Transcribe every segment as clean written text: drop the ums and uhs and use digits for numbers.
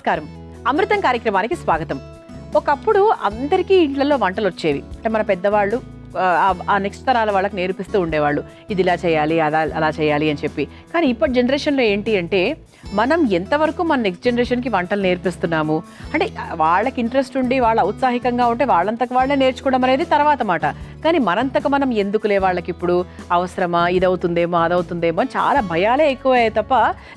నమస్కారం. అమృతం కార్యక్రమానికి స్వాగతం. ఒకప్పుడు అందరికీ ఇంట్లలో వంటలు వచ్చేవి. అంటే మన పెద్దవాళ్ళు ఆ నెక్స్ట్ తరాల వాళ్ళకి నేర్పిస్తూ ఉండేవాళ్ళు, ఇది ఇలా చేయాలి, అలా చేయాలి అని చెప్పి. కానీ ఇప్పటి జనరేషన్లో ఏంటి అంటే, మనం ఎంతవరకు మన నెక్స్ట్ జనరేషన్కి వంటలు నేర్పిస్తున్నాము అంటే, వాళ్ళకి ఇంట్రెస్ట్ ఉండి వాళ్ళ ఔత్సాహికంగా ఉంటే వాళ్ళంతకు వాళ్ళే నేర్చుకోవడం అనేది తర్వాత మాట. కానీ మనంతకు మనం ఎందుకులే, వాళ్ళకి ఇప్పుడు అవసరమా, ఇదవుతుందేమో అదవుతుందేమో అని చాలా భయాలే ఎక్కువయ్యాయి తప్ప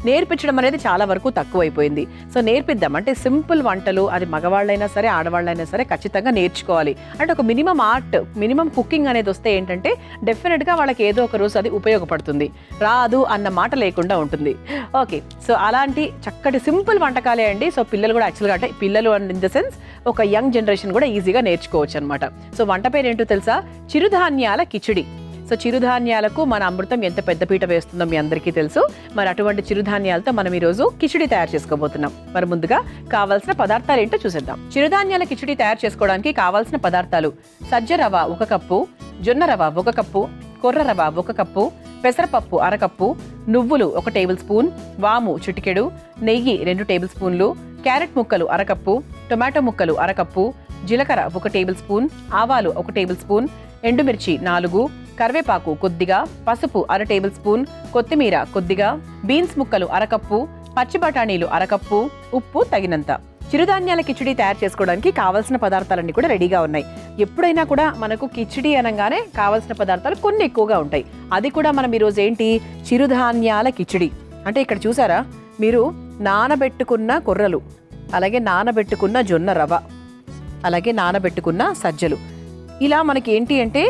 నేర్పించడం అనేది చాలా వరకు తక్కువైపోయింది. సో నేర్పిద్దాం అంటే సింపుల్ వంటలు, అది మగవాళ్ళైనా సరే ఆడవాళ్ళైనా సరే ఖచ్చితంగా నేర్చుకోవాలి. అంటే ఒక మినిమం ఆర్ట్, మినిమం కుకింగ్ అనేది వస్తే ఏంటంటే డెఫినెట్గా వాళ్ళకి ఏదో ఒక రోజు అది ఉపయోగపడుతుంది. రాదు అన్న మాట లేకుండా ఉంటుంది. ఓకే, సో అలాంటి చక్కటి సింపుల్ వంటకాలే అండి. సో పిల్లలు కూడా యాక్చువల్గా, అంటే పిల్లలు ఇన్ ద సెన్స్ ఒక యంగ్ జనరేషన్ కూడా ఈజీగా నేర్చుకోవచ్చు అనమాట. సో వంట పేరు ఏంటో తెలుసా? చిరుధాన్యాల కిచిడి. సో చిరుధాన్యాలకు మన అమృతం ఎంత పెద్దపీట వేస్తుందో మీ అందరికీ తెలుసు. మరి అటువంటి చిరుధాన్యాలతో మనం ఈరోజు కిచిడి తయారు చేసుకోబోతున్నాం. మరి ముందుగా కావాల్సిన పదార్థాలు ఏంటో చూసేద్దాం. చిరుధాన్యాల కిచిడి తయారు చేసుకోవడానికి కావాల్సిన పదార్థాలు: సజ్జ రవ 1 కప్పు, జొన్న రవ 1 కప్పు, కొర్ర రవ 1 కప్పు, పెసరపప్పు 1/2 కప్పు, నువ్వులు 1 టేబుల్ స్పూన్, వాము చిటికెడు, నెయ్యి 2 టేబుల్ స్పూన్లు, క్యారెట్ ముక్కలు 1/2 కప్పు, టొమాటో ముక్కలు 1/2 కప్పు, జీలకర్ర 1 టేబుల్ స్పూన్, ఆవాలు 1 టేబుల్ స్పూన్, ఎండుమిర్చి 4, కరివేపాకు కొద్దిగా, పసుపు 1/2 టేబుల్ స్పూన్, కొత్తిమీర కొద్దిగా, బీన్స్ ముక్కలు 1/2 కప్పు, పచ్చి బఠానీలు 1/2 కప్పు, ఉప్పు తగినంత. చిరుధాన్యాల కిచిడి తయారు చేసుకోవడానికి కావాల్సిన పదార్థాలన్నీ కూడా రెడీగా ఉన్నాయి. ఎప్పుడైనా కూడా మనకు కిచిడి అనగానే కావాల్సిన పదార్థాలు కొన్ని ఎక్కువగా ఉంటాయి. అది కూడా మనం ఈరోజు ఏంటి, చిరుధాన్యాల కిచిడి. అంటే ఇక్కడ చూసారా మీరు, నానబెట్టుకున్న కొర్రలు, అలాగే నానబెట్టుకున్న జొన్న రవ, అలాగే నానబెట్టుకున్న సజ్జలు, ఇలా మనకి ఏంటి అంటే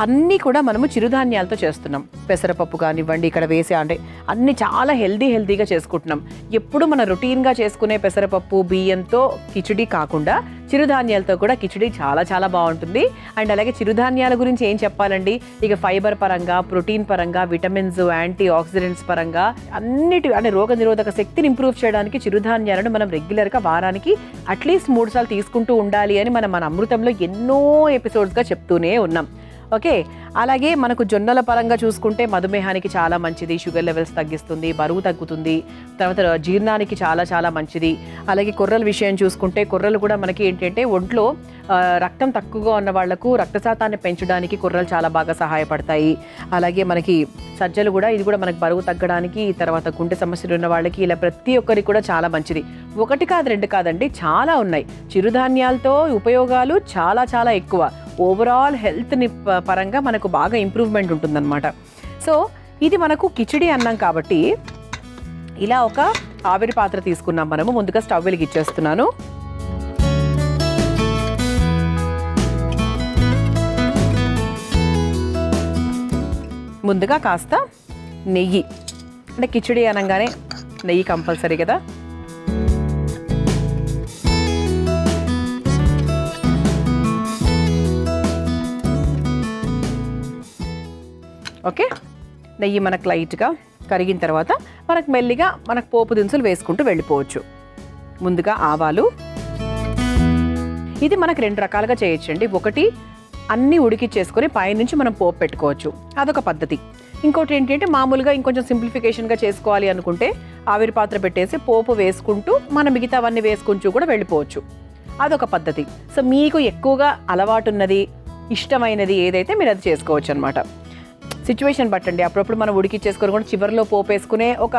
అన్నీ కూడా మనము చిరుధాన్యాలతో చేస్తున్నాం. పెసరపప్పు కానివ్వండి, ఇక్కడ వేసే అంటే అన్నీ చాలా హెల్దీగా చేసుకుంటున్నాం. ఎప్పుడు మన రొటీన్గా చేసుకునే పెసరపప్పు బియ్యంతో కిచిడి కాకుండా చిరుధాన్యాలతో కూడా కిచిడి చాలా బాగుంటుంది. అండ్ అలాగే చిరుధాన్యాల గురించి ఏం చెప్పాలండి, ఇక ఫైబర్ పరంగా, ప్రోటీన్ పరంగా, విటమిన్స్, యాంటీ ఆక్సిడెంట్స్ పరంగా అన్నిటి, అంటే రోగ నిరోధక శక్తిని ఇంప్రూవ్ చేయడానికి చిరుధాన్యాలను మనం రెగ్యులర్గా వారానికి అట్లీస్ట్ 3 సార్లు తీసుకుంటూ ఉండాలి అని మన అమృతంలో ఎన్నో ఎపిసోడ్స్గా చెప్తూనే ఉన్నాం. ఓకే, అలాగే మనకు జొన్నల పరంగా చూసుకుంటే మధుమేహానికి చాలా మంచిది, షుగర్ లెవెల్స్ తగ్గిస్తుంది, బరువు తగ్గుతుంది, తర్వాత జీర్ణానికి చాలా మంచిది. అలాగే కొర్రల విషయం చూసుకుంటే కొర్రలు కూడా మనకి ఏంటంటే ఒంట్లో రక్తం తక్కువగా ఉన్న వాళ్లకు రక్తశాతాన్ని పెంచడానికి కొర్రలు చాలా బాగా సహాయపడతాయి. అలాగే మనకి సజ్జలు కూడా, ఇది కూడా మనకి బరువు తగ్గడానికి, తర్వాత గుండె సమస్యలు ఉన్న వాళ్ళకి, ఇలా ప్రతి ఒక్కరికి కూడా చాలా మంచిది. 1 కాదు 2 కాదండి, చాలా ఉన్నాయి. చిరుధాన్యాలతో ఉపయోగాలు చాలా ఎక్కువ. ఓవరాల్ హెల్త్ని పరంగా మనకు బాగా ఇంప్రూవ్మెంట్ ఉంటుందన్నమాట. సో ఇది మనకు కిచిడి అన్నాం కాబట్టి ఇలా ఒక ఆవిరి పాత్ర తీసుకున్నాం మనము. ముందుగా స్టవ్ వెలిగిచ్చేస్తున్నాను. ముందుగా కాస్త నెయ్యి, అంటే కిచిడి అనగానే నెయ్యి కంపల్సరీ కదా. ఓకే, నెయ్యి మనకు లైట్గా కరిగిన తర్వాత మనకు మెల్లిగా మనకు పోపు దినుసులు వేసుకుంటూ వెళ్ళిపోవచ్చు. ముందుగా ఆవాలు, ఇది మనకు 2 రకాలుగా చేయొచ్చండి. ఒకటి అన్నీ ఉడికిచ్చేసుకొని పైనుంచి మనం పోపు పెట్టుకోవచ్చు, అదొక పద్ధతి. ఇంకోటి ఏంటంటే మామూలుగా ఇంకొంచెం సింప్లిఫికేషన్గా చేసుకోవాలి అనుకుంటే ఆవిరి పాత్ర పెట్టేసి పోపు వేసుకుంటూ మనం మిగతావన్నీ వేసుకుంటూ కూడా వెళ్ళిపోవచ్చు, అదొక పద్ధతి. సో మీకు ఎక్కువగా అలవాటు ఉన్నది, ఇష్టమైనది ఏదైతే మీరు అది చేసుకోవచ్చు అనమాట. సిచ్యువేషన్ బట్టండి, అప్పుడప్పుడు మనం ఉడికిచ్చేసుకొని కూడా చివరిలో పోపు వేసుకునే ఒక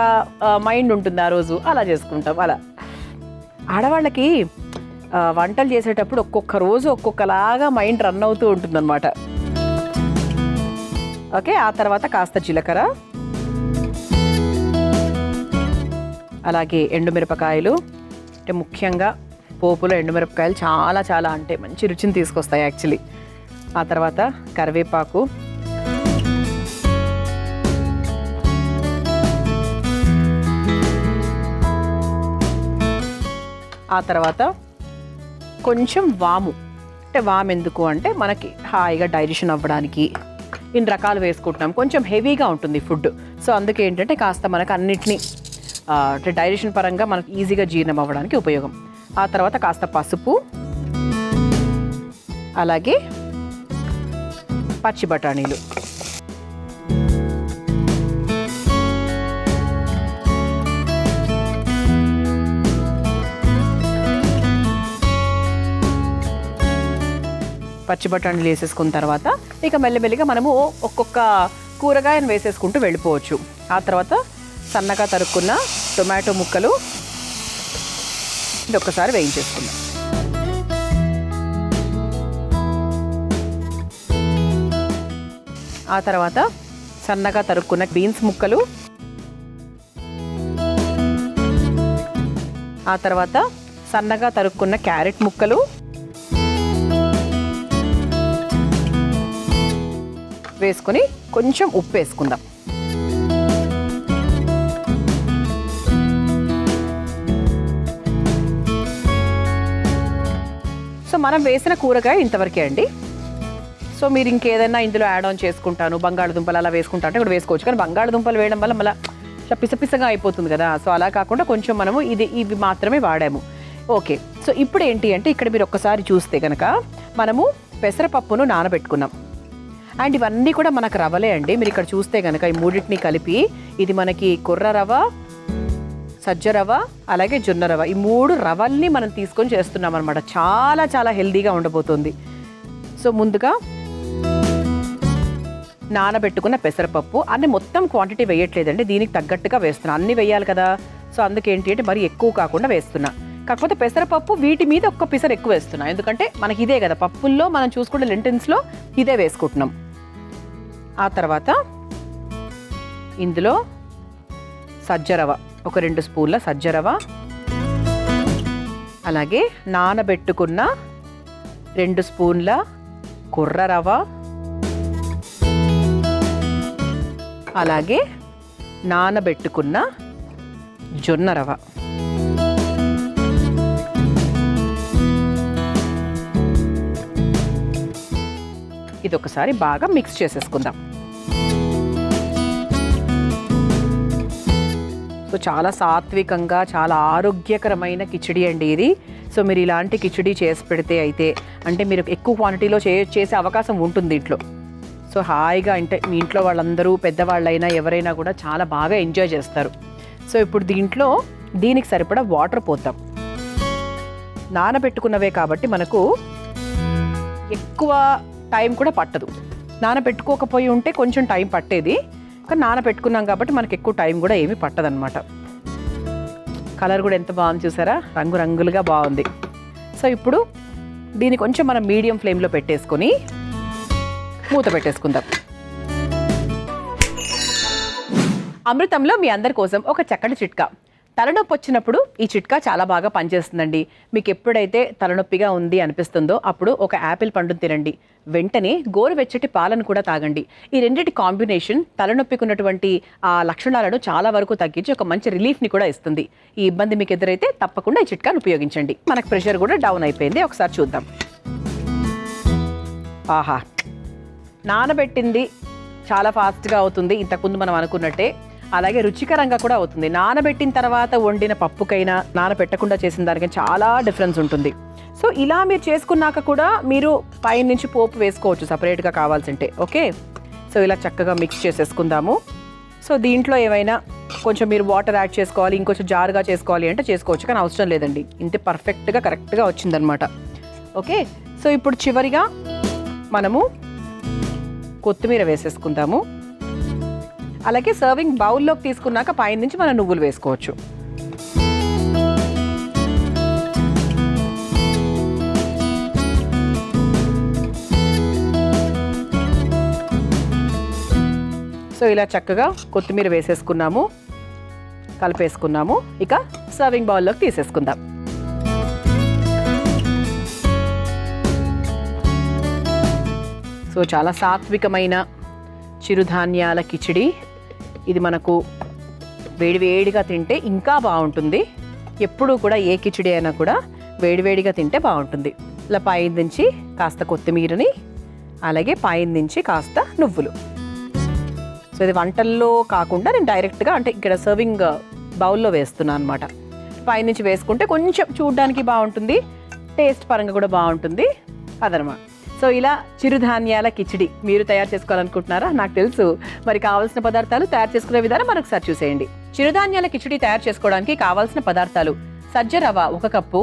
మైండ్ ఉంటుంది ఆ రోజు, అలా చేసుకుంటాం. అలా ఆడవాళ్ళకి వంటలు చేసేటప్పుడు ఒక్కొక్క రోజు ఒక్కొక్కలాగా మైండ్ రన్ అవుతూ ఉంటుందన్నమాట. ఓకే, ఆ తర్వాత కాస్త జీలకర్ర, అలాగే ఎండుమిరపకాయలు. అంటే ముఖ్యంగా పోపులో ఎండుమిరపకాయలు చాలా అంటే మంచి రుచిని తీసుకొస్తాయి యాక్చువల్లీ. ఆ తర్వాత కరివేపాకు, ఆ తర్వాత కొంచెం వాము. అంటే వాము ఎందుకు అంటే మనకి హాయిగా డైజెషన్ అవ్వడానికి ఇన్ని రకాలు వేసుకుంటున్నాం. కొంచెం హెవీగా ఉంటుంది ఫుడ్, సో అందుకే ఏంటంటే కాస్త మనకు అన్నిటినీ అంటే డైజెషన్ పరంగా మనకు ఈజీగా జీర్ణం అవ్వడానికి ఉపయోగం. ఆ తర్వాత కాస్త పసుపు, అలాగే పచ్చి బఠానీలు. పచ్చి బఠానీలు వేసేసుకున్న తర్వాత ఇక మెల్లమెల్లిగా మనము ఒక్కొక్క కూరగాయను వేసేసుకుంటూ వెళ్ళిపోవచ్చు. ఆ తర్వాత సన్నగా తరుక్కున్న టొమాటో ముక్కలు ఇది ఒక్కసారి వేయించేసుకుందాం. ఆ తర్వాత సన్నగా తరుక్కున్న బీన్స్ ముక్కలు, ఆ తర్వాత సన్నగా తరుక్కున్న క్యారెట్ ముక్కలు వేసుకొని కొంచెం ఉప్పు వేసుకుందాం. సో మనం వేసిన కూరగాయ ఇంతవరకే అండి. సో మీరు ఇంకేదైనా ఇందులో యాడ్ ఆన్ చేసుకుంటాను, బంగాళదుంపలు అలా వేసుకుంటా అంటే కూడా వేసుకోవచ్చు. కానీ బంగాళదుంపలు వేయడం వల్ల మళ్ళీ పిసపిసగా అయిపోతుంది కదా. సో అలా కాకుండా కొంచెం మనము ఇవి మాత్రమే వాడాము. ఓకే, సో ఇప్పుడు ఏంటి అంటే ఇక్కడ మీరు ఒక్కసారి చూస్తే కనుక మనము పెసరపప్పును నానబెట్టుకున్నాం. అండ్ ఇవన్నీ కూడా మనకు రవ్వలే అండి. మీరు ఇక్కడ చూస్తే కనుక ఈ మూడింటిని కలిపి ఇది మనకి కొర్ర రవ్వ, సజ్జ రవ్వ, అలాగే జొన్న రవ్వ, ఈ 3 రవ్వల్ని మనం తీసుకొని చేస్తున్నాం అనమాట. చాలా చాలా హెల్దీగా ఉండబోతుంది. సో ముందుగా నానబెట్టుకున్న పెసరపప్పు అన్ని మొత్తం క్వాంటిటీ వేయట్లేదండి, దీనికి తగ్గట్టుగా వేస్తున్నా. అన్ని వేయాలి కదా, సో అందుకేంటి అంటే మరి ఎక్కువ కాకుండా వేస్తున్నా. కాకపోతే పెసరపప్పు వీటి మీద ఒక్క పిసర్ ఎక్కువ వేస్తున్నా, ఎందుకంటే మనకి ఇదే కదా పప్పుల్లో మనం చూసుకుంటే లెంటిల్స్లో ఇదే వేసుకుంటున్నాం. ఆ తర్వాత ఇందులో సజ్జరవ, ఒక 2 స్పూన్ల సజ్జరవ, అలాగే నానబెట్టుకున్న 2 స్పూన్ల కొర్ర రవ్వ, అలాగే నానబెట్టుకున్న జొన్న రవ్వ. ఇది ఒకసారి బాగా మిక్స్ చేసేసుకుందాం. సో చాలా సాత్వికంగా చాలా ఆరోగ్యకరమైన కిచిడి అండి ఇది. సో మీరు ఇలాంటి కిచిడి చేసి పెడితే అయితే అంటే మీరు ఎక్కువ క్వాంటిటీలో చేసే అవకాశం ఉంటుంది ఇంట్లో. సో హాయిగా అంటే మీ ఇంట్లో వాళ్ళందరూ పెద్దవాళ్ళైనా ఎవరైనా కూడా చాలా బాగా ఎంజాయ్ చేస్తారు. సో ఇప్పుడు దీనికి సరిపడా వాటర్ పోద్దాం. నానబెట్టుకున్నవే కాబట్టి మనకు ఎక్కువ టైం కూడా పట్టదు. నానబెట్టుకోకపోయి ఉంటే కొంచెం టైం పట్టేది, కానీ నానబెట్టుకున్నాం కాబట్టి మనకి ఎక్కువ టైం కూడా ఏమీ పట్టదనమాట. కలర్ కూడా ఎంత బాగుంది చూసారా, రంగురంగులుగా బాగుంది. సో ఇప్పుడు దీన్ని కొంచెం మనం మీడియం ఫ్లేమ్లో పెట్టేసుకొని మూత పెట్టేసుకుందాం. అమృతంలో మీ అందరి కోసం ఒక చక్కటి చిట్కా. తలనొప్పి వచ్చినప్పుడు ఈ చిట్కా చాలా బాగా పనిచేస్తుందండి. మీకు ఎప్పుడైతే తలనొప్పిగా ఉంది అనిపిస్తుందో అప్పుడు ఒక యాపిల్ పండును తినండి, వెంటనే గోరువెచ్చటి పాలను కూడా తాగండి. ఈ రెండింటి కాంబినేషన్ తలనొప్పికి ఉన్నటువంటి ఆ లక్షణాలను చాలా వరకు తగ్గించి ఒక మంచి రిలీఫ్ని కూడా ఇస్తుంది. ఈ ఇబ్బంది మీకు ఎదురైతే తప్పకుండా ఈ చిట్కాను ఉపయోగించండి. మనకు ప్రెషర్ కూడా డౌన్ అయిపోయింది, ఒకసారి చూద్దాం. ఆహా, నానబెట్టింది చాలా ఫాస్ట్గా అవుతుంది, ఇంతకుముందు మనం అనుకున్నట్టే. అలాగే రుచికరంగా కూడా అవుతుంది. నానబెట్టిన తర్వాత వండిన పప్పుకైనా నానబెట్టకుండా చేసిన దానికైనా చాలా డిఫరెన్స్ ఉంటుంది. సో ఇలా మీరు చేసుకున్నాక కూడా మీరు పైన నుంచి పోపు వేసుకోవచ్చు సపరేట్గా కావాల్సింటే. ఓకే, సో ఇలా చక్కగా మిక్స్ చేసేసుకుందాము. సో దీంట్లో ఏమైనా కొంచెం మీరు వాటర్ యాడ్ చేసుకోవాలి, ఇంకొంచెం జారుగా చేసుకోవాలి అంటే చేసుకోవచ్చు, కానీ అవసరం లేదండి. ఇంతే పర్ఫెక్ట్గా కరెక్ట్గా వచ్చిందనమాట. ఓకే, సో ఇప్పుడు చివరిగా మనము కొత్తిమీర వేసేసుకుందాము. అలాగే సర్వింగ్ బౌల్లోకి తీసుకున్నాక పైన నుంచి మనం నువ్వులు వేసుకోవచ్చు. సో ఇలా చక్కగా కొత్తిమీర వేసేసుకున్నాము, కలిపేసుకున్నాము. ఇక సర్వింగ్ బౌల్లోకి తీసేసుకుందాం. సో చాలా సాత్వికమైన చిరుధాన్యాల కిచిడి ఇది. మనకు వేడివేడిగా తింటే ఇంకా బాగుంటుంది. ఎప్పుడూ కూడా ఏ కిచిడి అయినా కూడా వేడివేడిగా తింటే బాగుంటుంది. ఇలా పైన నుంచి కాస్త కొత్తిమీరని, అలాగే పైన నుంచి కాస్త నువ్వులు. సో ఇది వంటల్లో కాకుండా నేను డైరెక్ట్గా అంటే ఇక్కడ సర్వింగ్ బౌల్లో వేస్తున్నాను అనమాట. పైనుంచి వేసుకుంటే కొంచెం చూడడానికి బాగుంటుంది, టేస్ట్ పరంగా కూడా బాగుంటుంది అదనమాట. సో ఇలా చిరుధాన్యాల కిచిడి మీరు తయారు చేసుకోవాలనుకుంటున్నారా? నాకు తెలుసు. మరి కావాల్సిన పదార్థాలు, తయారు చేసుకునే విధానం మరొకసారి చూసేయండి. చిరుధాన్యాల కిచిడి తయారు చేసుకోవడానికి కావాల్సిన పదార్థాలు: సజ్జ రవ్వ 1 కప్పు,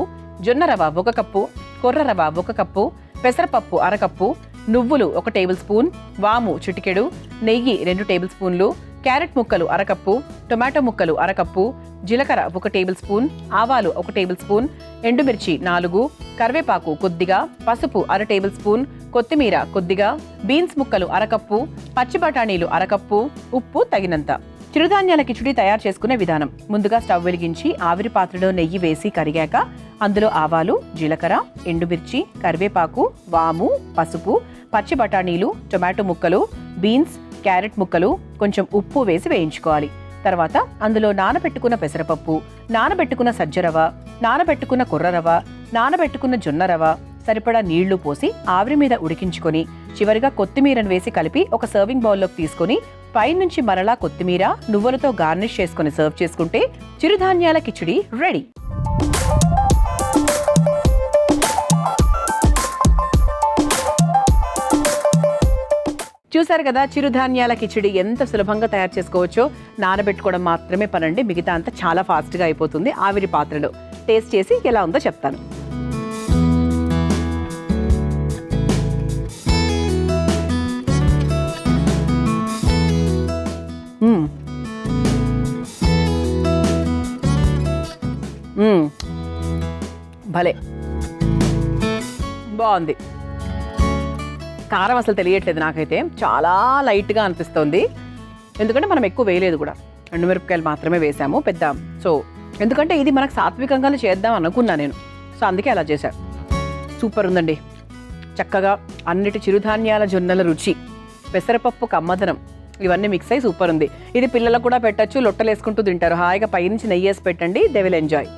జొన్న రవ్వ 1 కప్పు, కొర్ర రవ్వ 1 కప్పు, పెసరపప్పు అరకప్పు, నువ్వులు 1 టేబుల్ స్పూన్, వాము చిటికెడు, నెయ్యి 2 టేబుల్ స్పూన్లు, క్యారెట్ ముక్కలు అరకప్పు, టొమాటో ముక్కలు అరకప్పు, జీలకర్ర 1 టేబుల్ స్పూన్, ఆవాలు 1 టేబుల్ స్పూన్, ఎండుమిర్చి 4, కరివేపాకు కొద్దిగా, పసుపు 1/2 టేబుల్ స్పూన్, కొత్తిమీర కొద్దిగా, బీన్స్ ముక్కలు అరకప్పు, పచ్చి బఠానీలు అరకప్పు, ఉప్పు తగినంత. చిరుధాన్యాల కిచిడి తయారు చేసుకునే విధానం. ముందుగా స్టవ్ వెలిగించి ఆవిరి పాత్రలో నెయ్యి వేసి కరిగాక అందులో ఆవాలు, జీలకర్ర, ఎండుమిర్చి, కరివేపాకు, వాము, పసుపు, పచ్చి బఠానీలు, టొమాటో ముక్కలు, బీన్స్, క్యారెట్ ముక్కలు, కొంచెం ఉప్పు వేసి వేయించుకోవాలి. తర్వాత అందులో నానబెట్టుకున్న పెసరపప్పు, నానబెట్టుకున్న సజ్జరవ, నానబెట్టుకున్న కొర్రరవ, నానబెట్టుకున్న జొన్న రవ, సరిపడా నీళ్లు పోసి ఆవిరి మీద ఉడికించుకొని చివరిగా కొత్తిమీరను వేసి కలిపి ఒక సర్వింగ్ బౌల్లోకి తీసుకొని పైనుంచి మరలా కొత్తిమీర, నువ్వులతో గార్నిష్ చేసుకుని సర్వ్ చేసుకుంటే చిరుధాన్యాల కిచిడి రెడీ. చూసారు కదా చిరుధాన్యాల కిచిడి ఎంత సులభంగా తయారు చేసుకోవచ్చో. నానబెట్టుకోవడం మాత్రమే పనండి, మిగతా అంతా చాలా ఫాస్ట్గా అయిపోతుంది ఆవిరి పాత్రలో. టేస్ట్ చేసి ఎలా ఉందో చెప్తాను. భలే బాగుంది. కారం అసలు తెలియట్లేదు నాకైతే, చాలా లైట్గా అనిపిస్తుంది. ఎందుకంటే మనం ఎక్కువ వేయలేదు కూడా, ఎండుమిరపకాయలు మాత్రమే వేసాము పెద్ద. సో ఎందుకంటే ఇది మనకు సాత్వికంగా చేద్దాం అనుకున్నా నేను, సో అందుకే అలా చేశాను. సూపర్ ఉందండి. చక్కగా అన్నిటి చిరుధాన్యాల జొన్నల రుచి, పెసరపప్పు కమ్మదనం ఇవన్నీ మిక్స్ అయ్యి సూపర్ ఉంది. ఇది పిల్లలకు కూడా పెట్టచ్చు, లొట్టలు వేసుకుంటూ తింటారు హాయిగా. పైనుంచి నెయ్యి వేసి పెట్టండి, they will enjoy.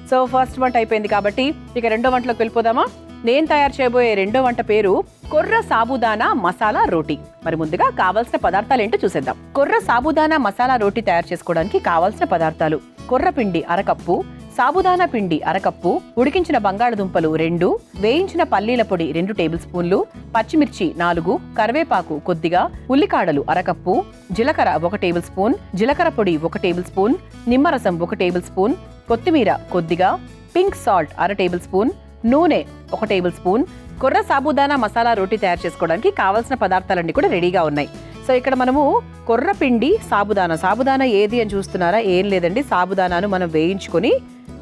So first వంట అయిపోయింది కాబట్టి ఇక రెండో వంటలోకి వెళ్ళిపోదామా. నేను తయారు చేయబోయే రెండో వంట పేరు కొర్ర సాబుదానా మసాలా రోటీ. మరి ముందుగా కావాల్సిన పదార్థాలు ఏంటో చూసేద్దాం. కొర్ర సాబుదానా మసాలా రోటీ తయారు చేసుకోవడానికి కావాల్సిన పదార్థాలు: కొర్ర పిండి అరకప్పు, సాబుదానా పిండి అరకప్పు, ఉడికించిన బంగాళదుంపలు 2, వేయించిన పల్లీల పొడి 2 టేబుల్ స్పూన్లు, పచ్చిమిర్చి 4, కరివేపాకు కొద్దిగా, ఉల్లికాడలు అరకప్పు, జీలకర్ర 1 టేబుల్ స్పూన్, జీలకర్ర పొడి 1 టేబుల్ స్పూన్, నిమ్మరసం 1 టేబుల్ స్పూన్, కొత్తిమీర కొద్దిగా, పింక్ సాల్ట్ 1/2 టేబుల్ స్పూన్, నూనె 1 టేబుల్ స్పూన్. కొర్ర సాబుదానా మసాలా రోటీ తయారు చేసుకోవడానికి కావాల్సిన పదార్థాలన్నీ కూడా రెడీగా ఉన్నాయి. సో ఇక్కడ మనము కొర్ర పిండి, సాబుదానా ఏది అని చూస్తున్నారా? ఏం లేదండి, సాబుదానాను మనం వేయించుకొని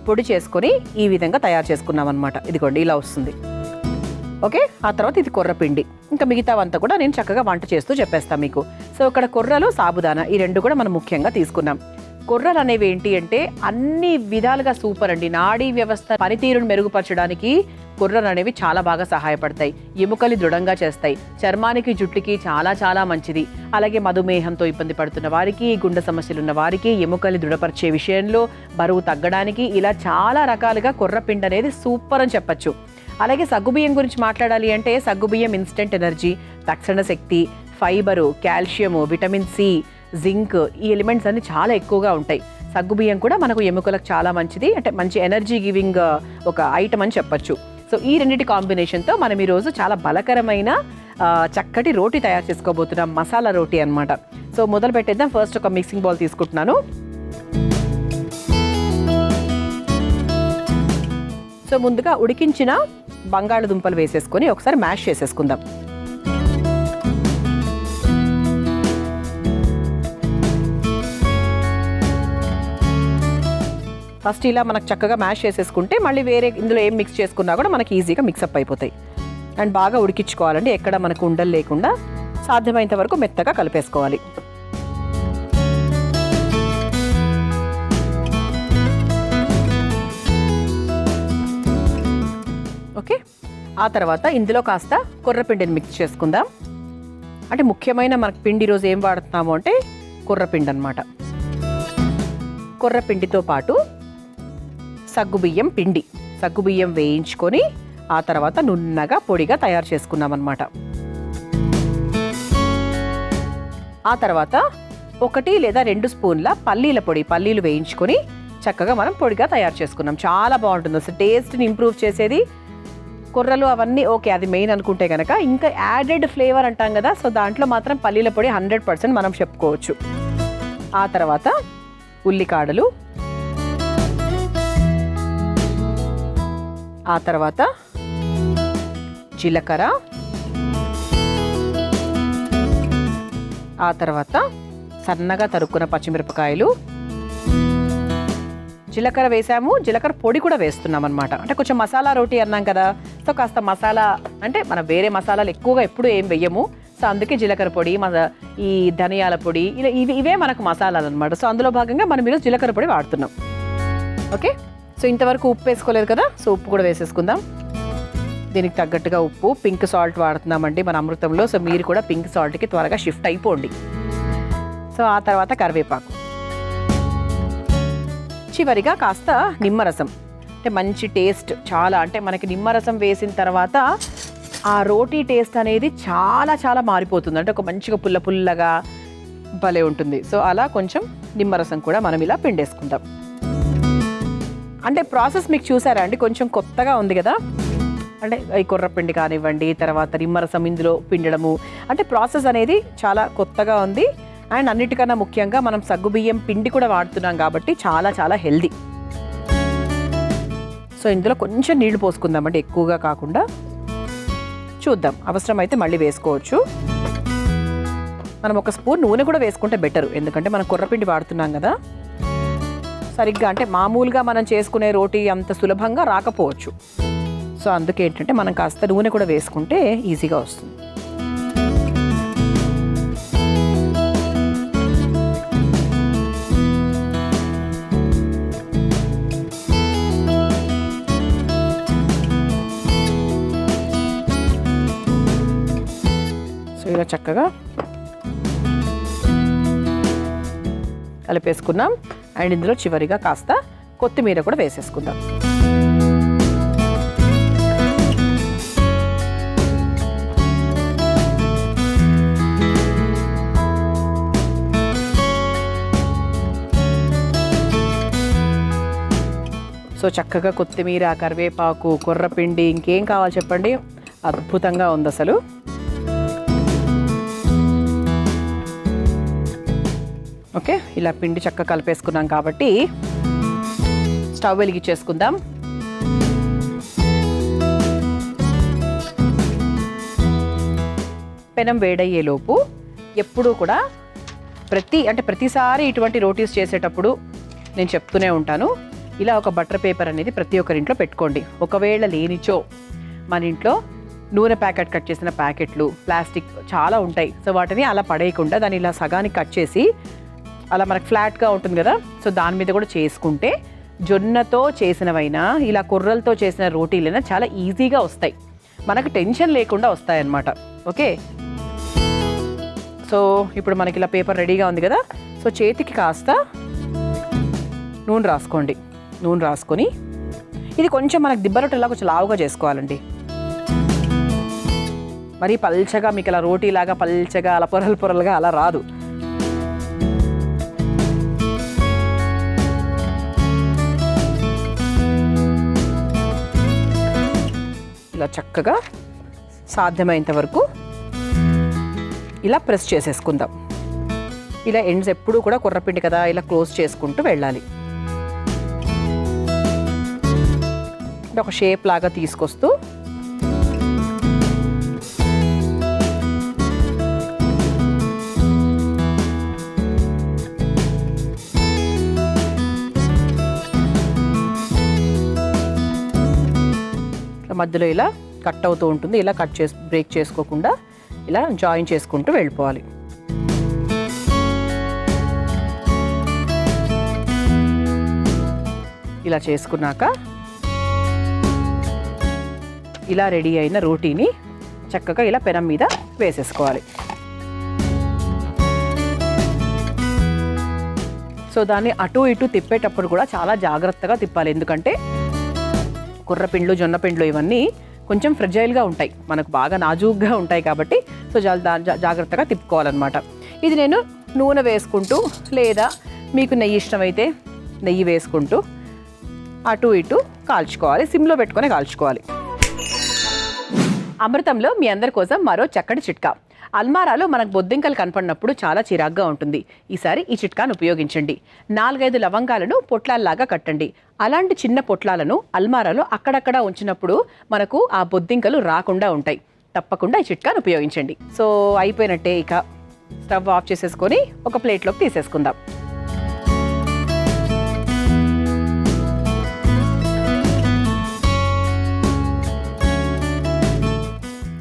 పొడి చేసుకొని ఈ విధంగా తయారు చేసుకున్నాం అనమాట. ఇదిగోండి ఇలా వస్తుంది. ఓకే, ఆ తర్వాత ఇది కొర్ర పిండి. ఇంకా మిగతావంతా కూడా నేను చక్కగా వంట చేస్తూ చెప్పేస్తాను మీకు. సో ఇక్కడ కొర్రలు, సాబుదానా ఈ రెండు కూడా మనం ముఖ్యంగా తీసుకున్నాం. కొర్రలు అనేవి ఏంటి అంటే అన్ని విధాలుగా సూపర్ అండి. నాడీ వ్యవస్థ పనితీరును మెరుగుపరచడానికి కొర్రలు అనేవి చాలా బాగా సహాయపడతాయి. ఎముకలు దృఢంగా చేస్తాయి, చర్మానికి, జుట్టుకి చాలా చాలా మంచిది. అలాగే మధుమేహంతో ఇబ్బంది పడుతున్న వారికి, గుండె సమస్యలు ఉన్న వారికి, ఎముకలు దృఢపరిచే విషయంలో, బరువు తగ్గడానికి, ఇలా చాలా రకాలుగా కొర్రపిండి అనేది సూపర్ అని చెప్పచ్చు. అలాగే సగ్గుబియ్యం గురించి మాట్లాడాలి అంటే సగ్గుబియ్యం ఇన్స్టెంట్ ఎనర్జీ, తక్షణ శక్తి, fibre, calcium, vitamin C, zinc ఈ ఎలిమెంట్స్ అన్ని చాలా ఎక్కువగా ఉంటాయి. సగ్గుబియ్యం కూడా మనకు ఎముకలకు చాలా మంచిది, అంటే మంచి ఎనర్జీ గివింగ్ ఒక ఐటమ్ అని చెప్పచ్చు. సో ఈ రెండింటి కాంబినేషన్తో మనం ఈరోజు చాలా బలకరమైన చక్కటి రోటీ తయారు చేసుకోబోతున్నాం, మసాలా రోటీ అన్నమాట. సో మొదలు పెట్టేద్దాం. ఫస్ట్ ఒక మిక్సింగ్ బౌల్ తీసుకుంటున్నాను. సో ముందుగా ఉడికించిన బంగాళదుంపలు వేసేసుకొని ఒకసారి మ్యాష్ చేసేసుకుందాం. ఫస్ట్ ఇలా మనకు చక్కగా మ్యాష్ చేసేసుకుంటే మళ్ళీ వేరే ఇందులో ఏం మిక్స్ చేసుకున్నా కూడా మనకి ఈజీగా మిక్సప్ అయిపోతాయి. అండ్ బాగా ఉడికించుకోవాలండి, ఎక్కడ మనకు ఉండలు లేకుండా సాధ్యమైనంత వరకు మెత్తగా కలిపేసుకోవాలి. ఓకే, ఆ తర్వాత ఇందులో కాస్త కొర్రపిండిని మిక్స్ చేసుకుందాం. అంటే ముఖ్యమైన మనకు పిండి ఈరోజు ఏం వాడుతున్నాము అంటే కొర్రపిండి అన్నమాట. కొర్రపిండితో పాటు సగ్గుబియ్యం పిండి, సగ్గుబియ్యం వేయించుకొని ఆ తర్వాత నున్నగా పొడిగా తయారు చేసుకున్నాం అన్నమాట. ఆ తర్వాత 1 లేదా 2 స్పూన్ల పల్లీల పొడి, పల్లీలు వేయించుకొని చక్కగా మనం పొడిగా తయారు చేసుకున్నాం. చాలా బాగుంటుంది అసలు, టేస్ట్ని ఇంప్రూవ్ చేసేది. కొర్రలు అవన్నీ ఓకే, అది మెయిన్ అనుకుంటే కనుక ఇంకా యాడెడ్ ఫ్లేవర్ అంటాం కదా, సో దాంట్లో మాత్రం పల్లీల పొడి 100% మనం చెప్పుకోవచ్చు. ఆ తర్వాత ఉల్లికాడలు, ఆ తర్వాత జీలకర్ర, ఆ తర్వాత సన్నగా తరుక్కున్న పచ్చిమిరపకాయలు, జీలకర్ర వేసాము, జీలకర్ర పొడి కూడా వేస్తున్నాం అనమాట. అంటే కొంచెం మసాలా రోటీ అన్నాం కదా, సో కాస్త మసాలా అంటే మనం వేరే మసాలాలు ఎక్కువగా ఎప్పుడు ఏం వెయ్యము. సో అందుకే జీలకర్ర పొడి, ఈ ధనియాల పొడి ఇలా ఇవే మనకు మసాలాలు అనమాట. సో అందులో భాగంగా మనం ఈరోజు జీలకర్ర పొడి వాడుతున్నాం. ఓకే, సో ఇంతవరకు ఉప్పు వేసుకోలేదు కదా, సో ఉప్పు కూడా వేసేసుకుందాం. దీనికి తగ్గట్టుగా ఉప్పు, పింక్ సాల్ట్ వాడుతున్నామండి మన అమృతంలో. సో మీరు కూడా పింక్ సాల్ట్కి త్వరగా షిఫ్ట్ అయిపోండి. సో ఆ తర్వాత కరివేపాకు, చివరిగా కాస్త నిమ్మరసం. అంటే మంచి టేస్ట్ చాలా, అంటే మనకి నిమ్మరసం వేసిన తర్వాత ఆ రోటీ టేస్ట్ అనేది చాలా చాలా మారిపోతుంది. అంటే ఒక మంచిగా పుల్ల పుల్లగా భలే ఉంటుంది. సో అలా కొంచెం నిమ్మరసం కూడా మనం ఇలా పిండేసుకుందాం. అంటే ప్రాసెస్ మీకు చూసారా అండి, కొంచెం కొత్తగా ఉంది కదా. అంటే ఈ కొర్రపిండి కానివ్వండి, తర్వాత నిమ్మరసం ఇందులో పిండడము, అంటే ప్రాసెస్ అనేది చాలా కొత్తగా ఉంది. అండ్ అన్నిటికన్నా ముఖ్యంగా మనం సగ్గుబియ్యం పిండి కూడా వాడుతున్నాం కాబట్టి చాలా చాలా హెల్దీ. సో ఇందులో కొంచెం నీళ్లు పోసుకుందామండి, ఎక్కువగా కాకుండా. చూద్దాం, అవసరమైతే మళ్ళీ వేసుకోవచ్చు. మనం ఒక స్పూన్ నూనె కూడా వేసుకుంటే బెటర్, ఎందుకంటే మనం కొర్రపిండి వాడుతున్నాం కదా. సరిగ్గా అంటే మామూలుగా మనం చేసుకునే రోటీ అంత సులభంగా రాకపోవచ్చు. సో అందుకే ఏంటంటే మనం కాస్త నూనె కూడా వేసుకుంటే ఈజీగా వస్తుంది. సో ఇలా చక్కగా కలిపేసుకున్నాం. అండ్ ఇందులో చివరిగా కాస్త కొత్తిమీర కూడా వేసేసుకుందాం. సో చక్కగా కొత్తిమీర, కరివేపాకు, కొర్రపిండి, ఇంకేం కావాలి చెప్పండి, అద్భుతంగా ఉంది అసలు. ఓకే, ఇలా పిండి చక్కగా కలిపేసుకున్నాం కాబట్టి స్టవ్ వెలిగించేసుకుందాం. పెనం వేడయ్యేలోపు ఎప్పుడూ కూడా ప్రతిసారి ఇటువంటి రోటీస్ చేసేటప్పుడు నేను చెప్తూనే ఉంటాను, ఇలా ఒక బటర్ పేపర్ అనేది ప్రతి ఒక్కరింట్లో పెట్టుకోండి. ఒకవేళ లేనిచో మన ఇంట్లో నూనె ప్యాకెట్ కట్ చేసిన ప్యాకెట్లు, ప్లాస్టిక్ చాలా ఉంటాయి. సో వాటిని అలా పడేయకుండా దాన్ని ఇలా సగానికి కట్ చేసి అలా మనకు ఫ్లాట్గా ఉంటుంది కదా, సో దాని మీద కూడా చేసుకుంటే జొన్నతో చేసినవైనా ఇలా కొర్రలతో చేసిన రోటీలైనా చాలా ఈజీగా వస్తాయి, మనకు టెన్షన్ లేకుండా వస్తాయి అన్నమాట. ఓకే, సో ఇప్పుడు మనకి ఇలా పేపర్ రెడీగా ఉంది కదా. సో చేతికి కాస్త నూనె రాసుకోండి. నూనె రాసుకొని ఇది కొంచెం మనకు దిబ్బరొట్టెలా కొంచెం లావుగా చేసుకోవాలండి. మరి పల్చగా మీకు ఇలా రోటీలాగా పల్చగా అలా పొరలుగా అలా రాదు. ఇలా చక్కగా సాధ్యమైనంత వరకు ఇలా ప్రెస్ చేసేసుకుందాం. ఇలా ఎండ్స్ ఎప్పుడూ కూడా కొర్రపిండి కదా, ఇలా క్లోజ్ చేసుకుంటూ వెళ్ళాలి. ఒక షేప్ లాగా తీసుకొస్తూ మధ్యలో ఇలా కట్ అవుతూ ఉంటుంది. ఇలా బ్రేక్ చేసుకోకుండా ఇలా జాయిన్ చేసుకుంటూ వెళ్ళిపోవాలి. ఇలా చేసుకున్నాక ఇలా రెడీ అయిన రోటీని చక్కగా ఇలా పెనం మీద వేసేసుకోవాలి. సో దాన్ని అటు ఇటు తిప్పేటప్పుడు కూడా చాలా జాగ్రత్తగా తిప్పాలి, ఎందుకంటే కుర్రపిండ్లు, జొన్నపిండ్లు ఇవన్నీ కొంచెం ఫ్రెజైల్గా ఉంటాయి, మనకు బాగా నాజూగ్గా ఉంటాయి కాబట్టి సో జాగ్రత్తగా తిప్పుకోవాలన్నమాట. ఇది నేను నూనె వేసుకుంటూ లేదా మీకు నెయ్యి ఇష్టమైతే నెయ్యి వేసుకుంటూ అటు ఇటు కాల్చుకోవాలి, సిమ్లో పెట్టుకొని కాల్చుకోవాలి. అమృతంలో మీ అందరి కోసం మరో చక్కటి చిట్కా. అల్మారాలో మనకు బొద్దింకలు కనపడినప్పుడు చాలా చిరాగ్గా ఉంటుంది. ఈసారి ఈ చిట్కాను ఉపయోగించండి. 4-5 లవంగాలను పొట్లాల్లాగా కట్టండి. అలాంటి చిన్న పొట్లాలను అల్మారాలో అక్కడక్కడ ఉంచినప్పుడు మనకు ఆ బొద్దింకలు రాకుండా ఉంటాయి. తప్పకుండా ఈ చిట్కాను ఉపయోగించండి. సో అయిపోయినట్టే. ఇక స్టవ్ ఆఫ్ చేసేసుకొని ఒక ప్లేట్లోకి తీసేసుకుందాం.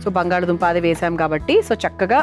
సో బంగాళదుంప అది వేసాం కాబట్టి సో చక్కగా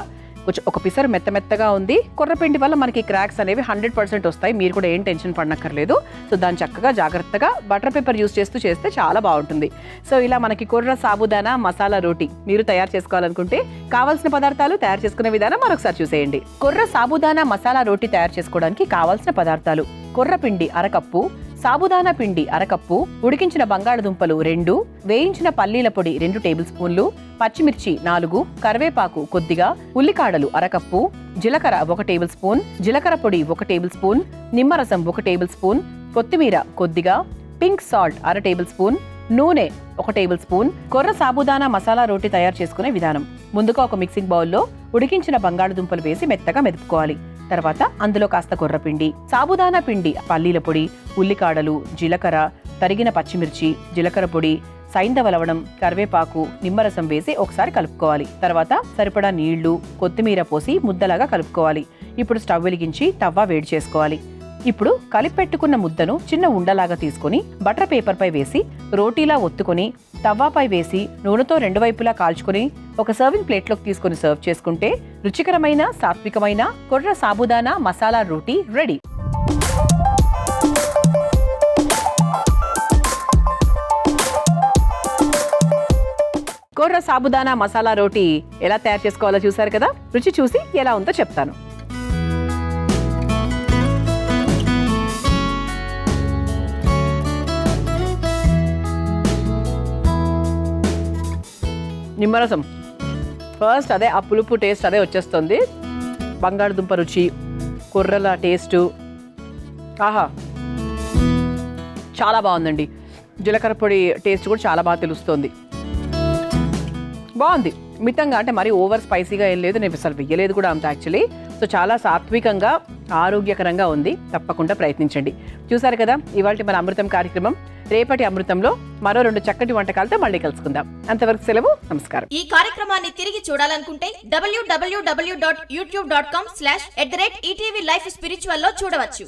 కొంచెం ఒక పిసరు మెత్తగా ఉంది. కొర్రపిండి వల్ల మనకి క్రాక్స్ అనేవి 100% వస్తాయి. మీరు కూడా ఏం టెన్షన్ పడనక్కర్లేదు. సో దాన్ని చక్కగా జాగ్రత్తగా బటర్ పేపర్ యూస్ చేస్తే చాలా బాగుంటుంది. సో ఇలా మనకి కొర్ర సాబుదానా మసాలా రోటీ మీరు తయారు చేసుకోవాలనుకుంటే కావాల్సిన పదార్థాలు, తయారు చేసుకునే విధానం మరొకసారి చూసేయండి. కొర్ర సాబుదానా మసాలా రోటీ తయారు చేసుకోవడానికి కావాల్సిన పదార్థాలు: కొర్రపిండి 1 కప్పు, సాబుదానా పిండి 1 కప్పు, ఉడికించిన బంగాళదుంపలు 2, వేయించిన పల్లీల పొడి 2 టేబుల్ స్పూన్లు, పచ్చిమిర్చి 4, కరివేపాకు కొద్దిగా, ఉల్లికాడలు 1 కప్పు, జీలకర్ర 1 టేబుల్ స్పూన్, జీలకర్ర పొడి 1 టేబుల్ స్పూన్, నిమ్మరసం 1 టేబుల్ స్పూన్, కొత్తిమీర కొద్దిగా, పింక్ సాల్ట్ 1/2 టేబుల్ స్పూన్, నూనె 1 టేబుల్ స్పూన్. కొర్ర సాబుదానా మసాలా రోటీ తయారు చేసుకునే విధానం: ముందుగా ఒక మిక్సింగ్ బౌల్లో ఉడికించిన బంగాళదుంపలు వేసి మెత్తగా మెదుపుకోవాలి. తర్వాత అందులో కాస్త కొర్రపిండి, సాబుదానా పిండి, పల్లీల పొడి, ఉల్లికాడలు, జీలకర్ర, తరిగిన పచ్చిమిర్చి, జీలకర్ర పొడి, సైంధవ లవణం, కరివేపాకు, నిమ్మరసం వేసి ఒకసారి కలుపుకోవాలి. తర్వాత సరిపడా నీళ్లు, కొత్తిమీర పోసి ముద్దలాగా కలుపుకోవాలి. ఇప్పుడు స్టవ్ వెలిగించి తవ్వ వేడి చేసుకోవాలి. ఇప్పుడు కలిపెట్టుకున్న ముద్దను చిన్న ఉండలాగా తీసుకుని బటర్ పేపర్ పై వేసి రోటీలా ఒత్తుకొని తవ్వాపై వేసి నూనెతో 2 వైపులా కాల్చుకొని ఒక సర్వింగ్ ప్లేట్లోకి తీసుకుని సర్వ్ చేసుకుంటే రుచికరమైన సాత్వికమైన కొర్ర సాబుదానా మసాలా రోటీ రెడీ. కొర్ర సాబుదానా మసాలా రోటీ ఎలా తయారు చేసుకోవాలో చూసారు కదా. రుచి చూసి ఎలా ఉందో చెప్తాను. నిమ్మరసం ఫస్ట్, అదే ఆ పులుపు టేస్ట్ అదే వచ్చేస్తుంది. బంగాళదుంప రుచి, కొర్రల టేస్టు, ఆహా చాలా బాగుందండి. జీలకర్ర పొడి టేస్ట్ కూడా చాలా బాగా తెలుస్తుంది. బాగుంది. మితంగా, అంటే మరీ ఓవర్ స్పైసీగా ఏం లేదు. నేను అసలు వెయ్యలేదు కూడా అంత యాక్చువల్లీ. సో చాలా సాత్వికంగా ఆరోగ్యకరంగా ఉంది. తప్పకుండా ప్రయత్నించండి. చూసారు కదా ఇవాళ మన అమృతం కార్యక్రమం. రేపటి అమృతంలో మరో 2 చక్కటి వంటకాలతో మళ్ళీ కలుసుకుందాం. అంతవరకు సెలవు, నమస్కారం. ఈ కార్యక్రమాన్ని తిరిగి చూడాలనుకుంటే www.youtube.com/ETV Life Spiritual లో చూడవచ్చు.